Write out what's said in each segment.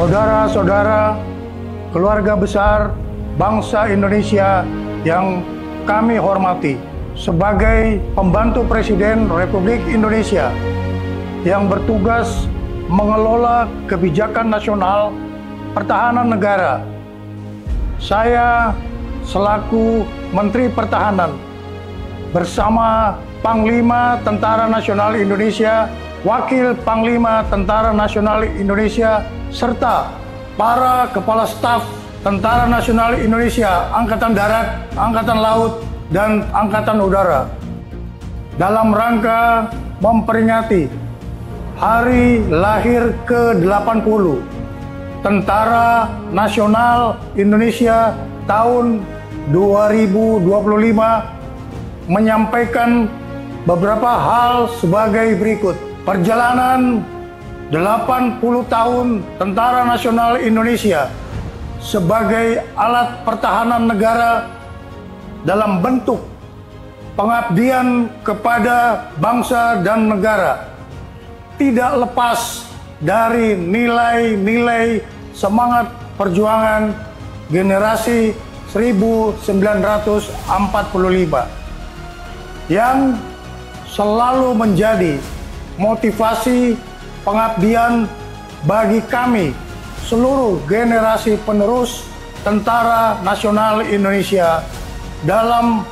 saudara-saudara, keluarga besar bangsa Indonesia yang kami hormati, sebagai pembantu Presiden Republik Indonesia yang bertugas mengelola kebijakan nasional pertahanan negara, saya selaku Menteri Pertahanan bersama Panglima Tentara Nasional Indonesia, Wakil Panglima Tentara Nasional Indonesia, serta para Kepala Staf Tentara Nasional Indonesia, Angkatan Darat, Angkatan Laut, dan Angkatan Udara, dalam rangka memperingati Hari Lahir ke-80 Tentara Nasional Indonesia tahun 2025, menyampaikan beberapa hal sebagai berikut. Perjalanan 80 tahun Tentara Nasional Indonesia sebagai alat pertahanan negara dalam bentuk pengabdian kepada bangsa dan negara tidak lepas dari nilai-nilai semangat perjuangan generasi 1945 yang selalu menjadi motivasi pengabdian bagi kami seluruh generasi penerus Tentara Nasional Indonesia dalam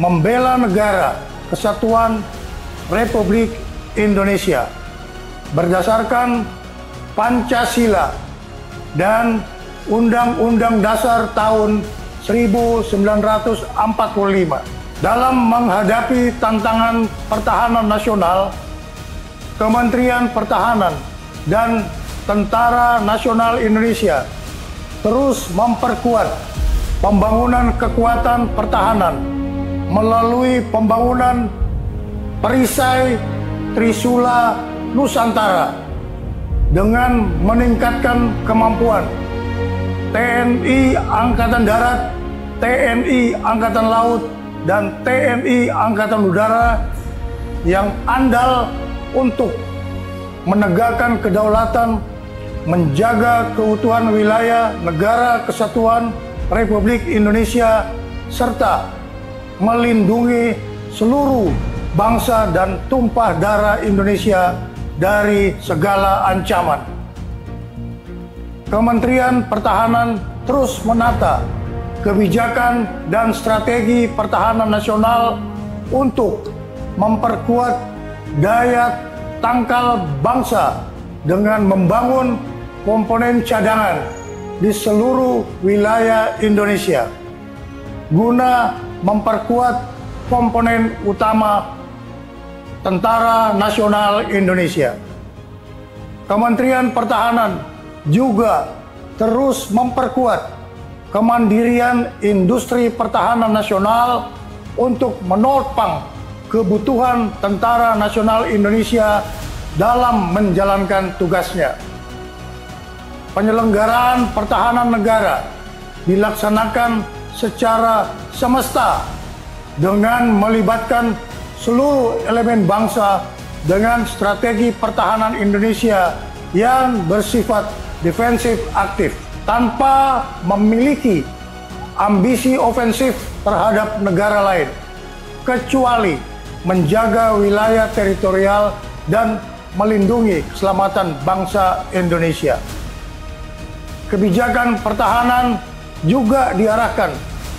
membela negara kesatuan Republik Indonesia berdasarkan Pancasila dan Undang-Undang Dasar tahun 1945. Dalam menghadapi tantangan pertahanan nasional, Kementerian Pertahanan dan Tentara Nasional Indonesia terus memperkuat pembangunan kekuatan pertahanan melalui pembangunan perisai Trisula Nusantara dengan meningkatkan kemampuan TNI Angkatan Darat, TNI Angkatan Laut, dan TNI Angkatan Udara yang andal untuk menegakkan kedaulatan, menjaga keutuhan wilayah negara kesatuan Republik Indonesia, serta melindungi seluruh bangsa dan tumpah darah Indonesia dari segala ancaman. Kementerian Pertahanan terus menata kebijakan dan strategi pertahanan nasional untuk memperkuat daya tangkal bangsa dengan membangun komponen cadangan di seluruh wilayah Indonesia guna memperkuat komponen utama Tentara Nasional Indonesia. Kementerian Pertahanan juga terus memperkuat kemandirian industri pertahanan nasional untuk menopang kebutuhan Tentara Nasional Indonesia dalam menjalankan tugasnya. Penyelenggaraan pertahanan negara dilaksanakan secara semesta dengan melibatkan seluruh elemen bangsa dengan strategi pertahanan Indonesia yang bersifat defensif aktif tanpa memiliki ambisi ofensif terhadap negara lain, kecuali menjaga wilayah teritorial dan melindungi keselamatan bangsa Indonesia. Kebijakan pertahanan juga diarahkan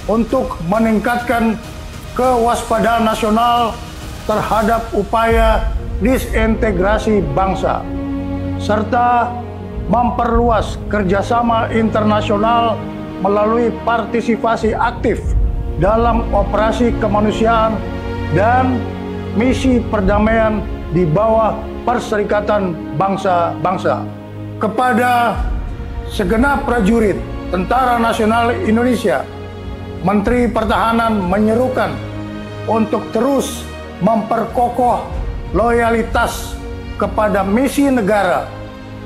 untuk meningkatkan kewaspadaan nasional terhadap upaya disintegrasi bangsa, serta memperluas kerjasama internasional melalui partisipasi aktif dalam operasi kemanusiaan dan misi perdamaian di bawah Perserikatan Bangsa-Bangsa. Kepada segenap prajurit Tentara Nasional Indonesia, Menteri Pertahanan menyerukan untuk terus memperkokoh loyalitas kepada misi negara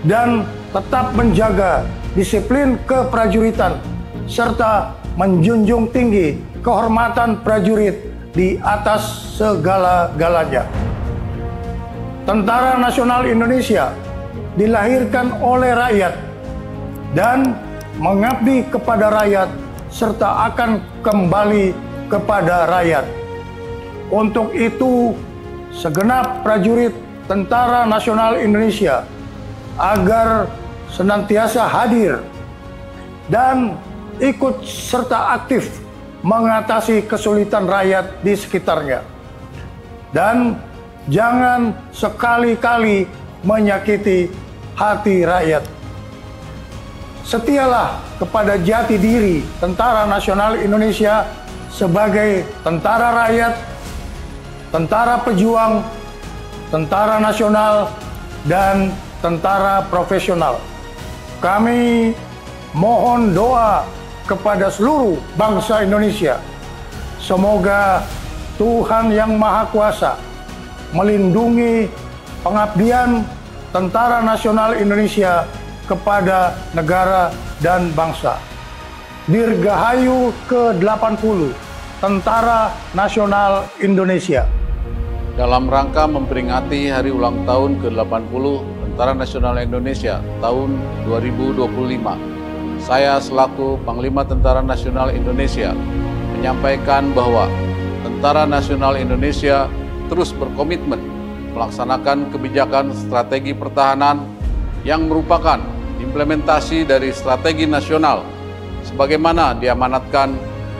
dan tetap menjaga disiplin keprajuritan serta menjunjung tinggi kehormatan prajurit di atas segala-galanya. Tentara Nasional Indonesia dilahirkan oleh rakyat dan mengabdi kepada rakyat serta akan kembali kepada rakyat. Untuk itu, segenap prajurit Tentara Nasional Indonesia agar senantiasa hadir dan ikut serta aktif mengatasi kesulitan rakyat di sekitarnya. Dan jangan sekali-kali menyakiti hati rakyat. Setialah kepada jati diri Tentara Nasional Indonesia sebagai tentara rakyat, tentara pejuang, tentara nasional, dan tentara profesional. Kami mohon doa kepada seluruh bangsa Indonesia. Semoga Tuhan Yang Maha Kuasa melindungi pengabdian Tentara Nasional Indonesia kepada negara dan bangsa. Dirgahayu ke-80 Tentara Nasional Indonesia. Dalam rangka memperingati hari ulang tahun ke-80 Tentara Nasional Indonesia tahun 2025, saya selaku Panglima Tentara Nasional Indonesia menyampaikan bahwa Tentara Nasional Indonesia terus berkomitmen melaksanakan kebijakan strategi pertahanan yang merupakan implementasi dari strategi nasional sebagaimana diamanatkan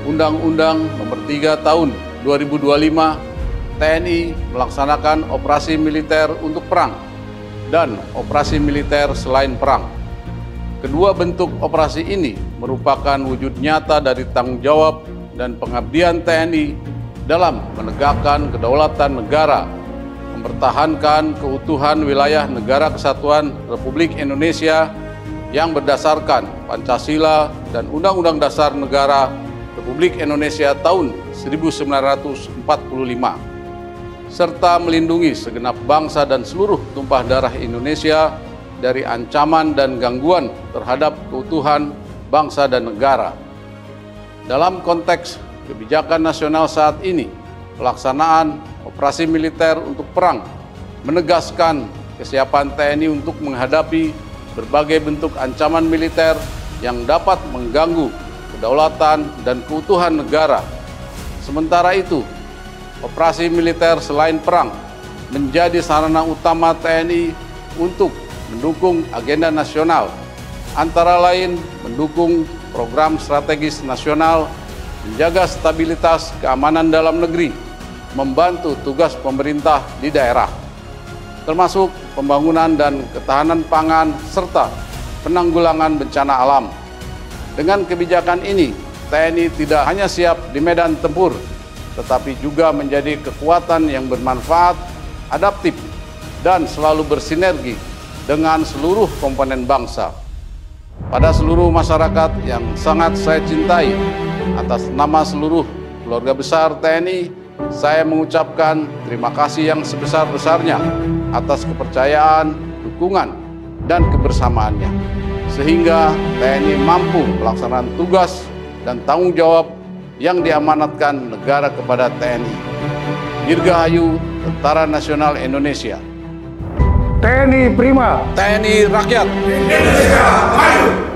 Undang-Undang Nomor 3 Tahun 2025 TNI melaksanakan operasi militer untuk perang dan operasi militer selain perang. Kedua bentuk operasi ini merupakan wujud nyata dari tanggung jawab dan pengabdian TNI dalam menegakkan kedaulatan negara, mempertahankan keutuhan wilayah Negara Kesatuan Republik Indonesia yang berdasarkan Pancasila dan Undang-Undang Dasar Negara Republik Indonesia tahun 1945, serta melindungi segenap bangsa dan seluruh tumpah darah Indonesia dari ancaman dan gangguan terhadap keutuhan bangsa dan negara. Dalam konteks kebijakan nasional saat ini, pelaksanaan operasi militer untuk perang menegaskan kesiapan TNI untuk menghadapi berbagai bentuk ancaman militer yang dapat mengganggu kedaulatan dan keutuhan negara. Sementara itu, operasi militer selain perang menjadi sarana utama TNI untuk mendukung agenda nasional, antara lain mendukung program strategis nasional, menjaga stabilitas keamanan dalam negeri, membantu tugas pemerintah di daerah, termasuk pembangunan dan ketahanan pangan serta penanggulangan bencana alam. Dengan kebijakan ini, TNI tidak hanya siap di medan tempur, tetapi juga menjadi kekuatan yang bermanfaat, adaptif, dan selalu bersinergi dengan seluruh komponen bangsa. Pada seluruh masyarakat yang sangat saya cintai, atas nama seluruh keluarga besar TNI, saya mengucapkan terima kasih yang sebesar-besarnya atas kepercayaan, dukungan, dan kebersamaannya, sehingga TNI mampu melaksanakan tugas dan tanggung jawab yang diamanatkan negara kepada TNI. Dirgahayu Tentara Nasional Indonesia. TNI Prima. TNI Rakyat. Indonesia Maju.